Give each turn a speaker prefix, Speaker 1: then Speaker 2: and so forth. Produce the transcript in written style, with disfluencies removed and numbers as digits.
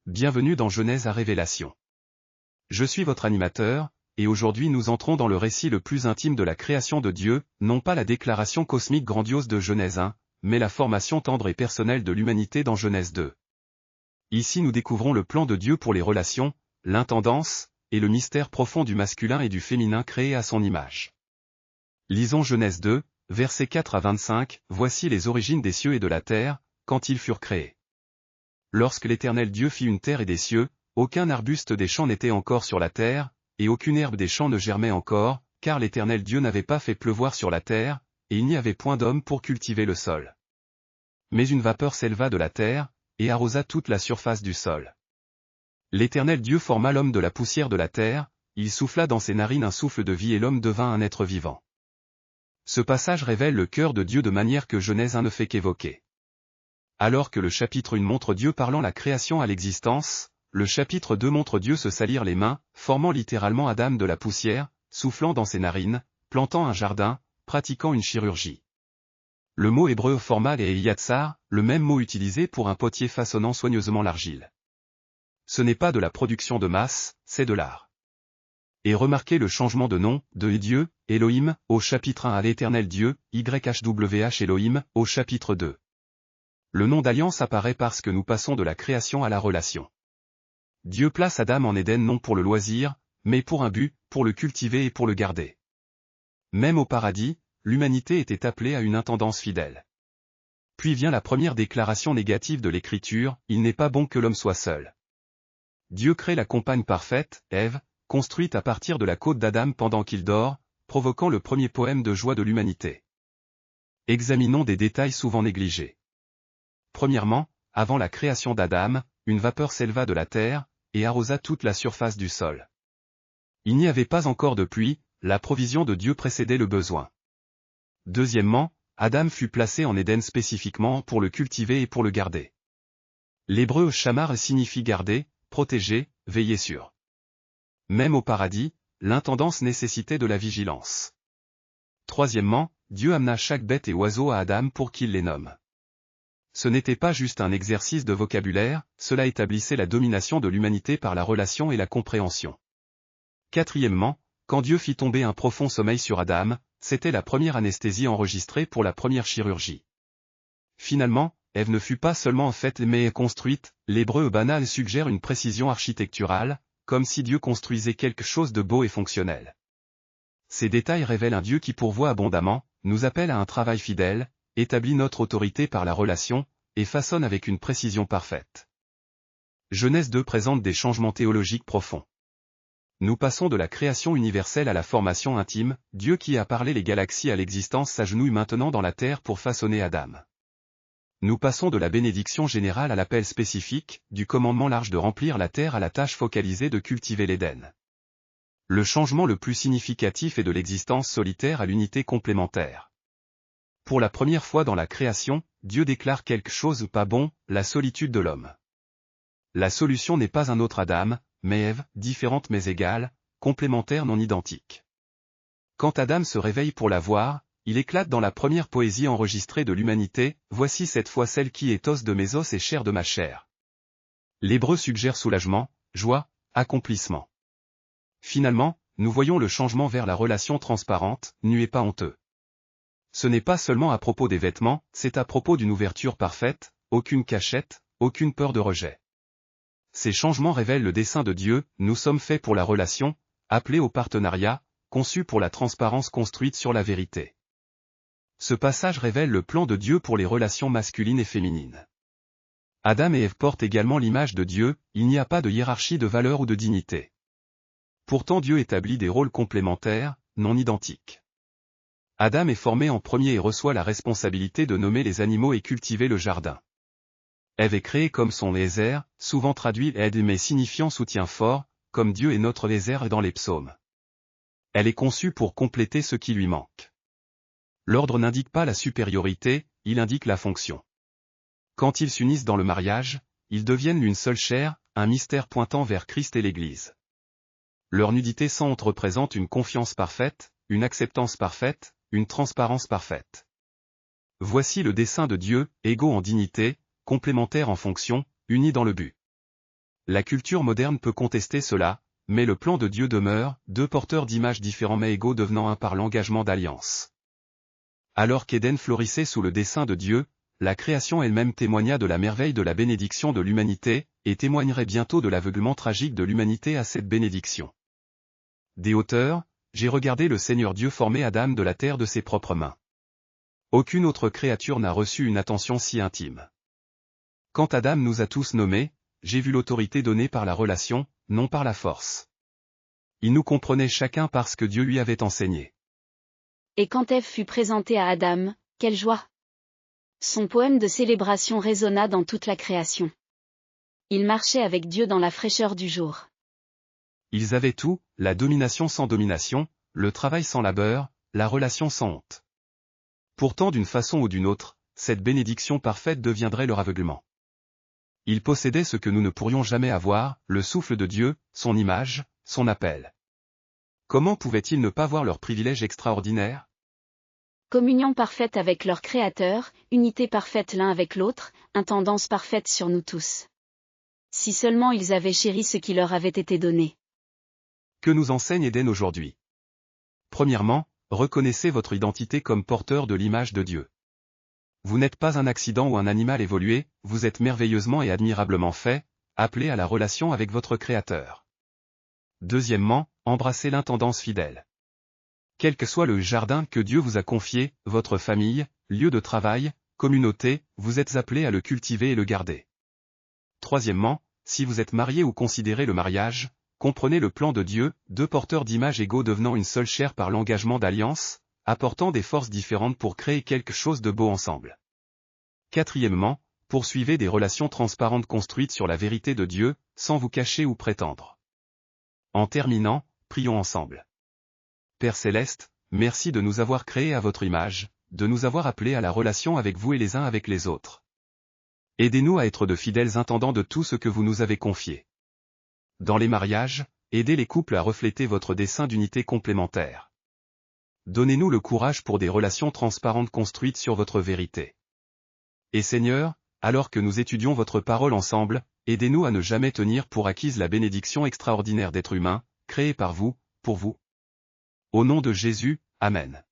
Speaker 1: bienvenue dans Genèse à Révélation. Je suis votre animateur, et aujourd'hui nous entrons dans le récit le plus intime de la création de Dieu, non pas la déclaration cosmique grandiose de Genèse 1, mais la formation tendre et personnelle de l'humanité dans Genèse 2. Ici nous découvrons le plan de Dieu pour les relations, l'intendance, et le mystère profond du masculin et du féminin créé à son image. Lisons Genèse 2, versets 4 à 25, voici les origines des cieux et de la terre, quand ils furent créés. Lorsque l'Éternel Dieu fit une terre et des cieux, aucun arbuste des champs n'était encore sur la terre, et aucune herbe des champs ne germait encore, car l'Éternel Dieu n'avait pas fait pleuvoir sur la terre, et il n'y avait point d'homme pour cultiver le sol. Mais une vapeur s'éleva de la terre, et arrosa toute la surface du sol. L'Éternel Dieu forma l'homme de la poussière de la terre, il souffla dans ses narines un souffle de vie et l'homme devint un être vivant. Ce passage révèle le cœur de Dieu de manière que Genèse 1 ne fait qu'évoquer. Alors que le chapitre 1 montre Dieu parlant la création à l'existence, le chapitre 2 montre Dieu se salir les mains, formant littéralement Adam de la poussière, soufflant dans ses narines, plantant un jardin, pratiquant une chirurgie. Le mot hébreu formal est yatsar, le même mot utilisé pour un potier façonnant soigneusement l'argile. Ce n'est pas de la production de masse, c'est de l'art. Et remarquez le changement de nom, de Dieu, Elohim, au chapitre 1 à l'Éternel Dieu, YHWH Elohim, au chapitre 2. Le nom d'alliance apparaît parce que nous passons de la création à la relation. Dieu place Adam en Éden non pour le loisir, mais pour un but, pour le cultiver et pour le garder. Même au paradis, l'humanité était appelée à une intendance fidèle. Puis vient la première déclaration négative de l'Écriture, il n'est pas bon que l'homme soit seul. Dieu crée la compagne parfaite, Ève, construite à partir de la côte d'Adam pendant qu'il dort, provoquant le premier poème de joie de l'humanité. Examinons des détails souvent négligés. Premièrement, avant la création d'Adam, une vapeur s'éleva de la terre, et arrosa toute la surface du sol. Il n'y avait pas encore de pluie, la provision de Dieu précédait le besoin. Deuxièmement, Adam fut placé en Éden spécifiquement pour le cultiver et pour le garder. L'hébreu shamar signifie garder, protéger, veiller sur. Même au paradis, l'intendance nécessitait de la vigilance. Troisièmement, Dieu amena chaque bête et oiseau à Adam pour qu'il les nomme. Ce n'était pas juste un exercice de vocabulaire, cela établissait la domination de l'humanité par la relation et la compréhension. Quatrièmement, quand Dieu fit tomber un profond sommeil sur Adam, c'était la première anesthésie enregistrée pour la première chirurgie. Finalement, Ève ne fut pas seulement faite mais construite, l'hébreu banal suggère une précision architecturale, comme si Dieu construisait quelque chose de beau et fonctionnel. Ces détails révèlent un Dieu qui pourvoit abondamment, nous appelle à un travail fidèle, établit notre autorité par la relation, et façonne avec une précision parfaite. Genèse 2 présente des changements théologiques profonds. Nous passons de la création universelle à la formation intime, Dieu qui a parlé les galaxies à l'existence s'agenouille maintenant dans la terre pour façonner Adam. Nous passons de la bénédiction générale à l'appel spécifique, du commandement large de remplir la terre à la tâche focalisée de cultiver l'Éden. Le changement le plus significatif est de l'existence solitaire à l'unité complémentaire. Pour la première fois dans la création, Dieu déclare quelque chose pas bon, la solitude de l'homme. La solution n'est pas un autre Adam, mais Ève, différente mais égale, complémentaire non identique. Quand Adam se réveille pour la voir, il éclate dans la première poésie enregistrée de l'humanité, voici cette fois celle qui est os de mes os et chair de ma chair. L'hébreu suggère soulagement, joie, accomplissement. Finalement, nous voyons le changement vers la relation transparente, nu et pas honteux. Ce n'est pas seulement à propos des vêtements, c'est à propos d'une ouverture parfaite, aucune cachette, aucune peur de rejet. Ces changements révèlent le dessein de Dieu, nous sommes faits pour la relation, appelés au partenariat, conçus pour la transparence construite sur la vérité. Ce passage révèle le plan de Dieu pour les relations masculines et féminines. Adam et Ève portent également l'image de Dieu, il n'y a pas de hiérarchie de valeur ou de dignité. Pourtant Dieu établit des rôles complémentaires, non identiques. Adam est formé en premier et reçoit la responsabilité de nommer les animaux et cultiver le jardin. Ève est créée comme son Ézer, souvent traduit aide mais signifiant soutien fort, comme Dieu est notre Ézer dans les psaumes. Elle est conçue pour compléter ce qui lui manque. L'ordre n'indique pas la supériorité, il indique la fonction. Quand ils s'unissent dans le mariage, ils deviennent l'une seule chair, un mystère pointant vers Christ et l'Église. Leur nudité sans honte représente une confiance parfaite, une acceptance parfaite, une transparence parfaite. Voici le dessein de Dieu, égaux en dignité, complémentaires en fonction, unis dans le but. La culture moderne peut contester cela, mais le plan de Dieu demeure, deux porteurs d'images différents mais égaux devenant un par l'engagement d'alliance. Alors qu'Éden florissait sous le dessein de Dieu, la création elle-même témoigna de la merveille de la bénédiction de l'humanité, et témoignerait bientôt de l'aveuglement tragique de l'humanité à cette bénédiction. Des hauteurs, j'ai regardé le Seigneur Dieu former Adam de la terre de ses propres mains. Aucune autre créature n'a reçu une attention si intime. Quand Adam nous a tous nommés, j'ai vu l'autorité donnée par la relation, non par la force. Il nous comprenait chacun parce que Dieu lui avait enseigné.
Speaker 2: Et quand Ève fut présentée à Adam, quelle joie! Son poème de célébration résonna dans toute la création. Il marchait avec Dieu dans la fraîcheur du jour.
Speaker 1: Ils avaient tout, la domination sans domination, le travail sans labeur, la relation sans honte. Pourtant d'une façon ou d'une autre, cette bénédiction parfaite deviendrait leur aveuglement. Ils possédaient ce que nous ne pourrions jamais avoir, le souffle de Dieu, son image, son appel. Comment pouvaient-ils ne pas voir leur privilège extraordinaire?
Speaker 2: Communion parfaite avec leur Créateur, unité parfaite l'un avec l'autre, intendance parfaite sur nous tous. Si seulement ils avaient chéri ce qui leur avait été donné.
Speaker 1: Que nous enseigne Éden aujourd'hui? Premièrement, reconnaissez votre identité comme porteur de l'image de Dieu. Vous n'êtes pas un accident ou un animal évolué, vous êtes merveilleusement et admirablement fait, appelé à la relation avec votre Créateur. Deuxièmement, embrassez l'intendance fidèle. Quel que soit le jardin que Dieu vous a confié, votre famille, lieu de travail, communauté, vous êtes appelé à le cultiver et le garder. Troisièmement, si vous êtes marié ou considérez le mariage, comprenez le plan de Dieu, deux porteurs d'images égaux devenant une seule chair par l'engagement d'alliance, apportant des forces différentes pour créer quelque chose de beau ensemble. Quatrièmement, poursuivez des relations transparentes construites sur la vérité de Dieu, sans vous cacher ou prétendre. En terminant, prions ensemble. Père Céleste, merci de nous avoir créés à votre image, de nous avoir appelés à la relation avec vous et les uns avec les autres. Aidez-nous à être de fidèles intendants de tout ce que vous nous avez confié. Dans les mariages, aidez les couples à refléter votre dessein d'unité complémentaire. Donnez-nous le courage pour des relations transparentes construites sur votre vérité. Et Seigneur, alors que nous étudions votre parole ensemble, aidez-nous à ne jamais tenir pour acquise la bénédiction extraordinaire d'être humain, créé par vous, pour vous. Au nom de Jésus, Amen.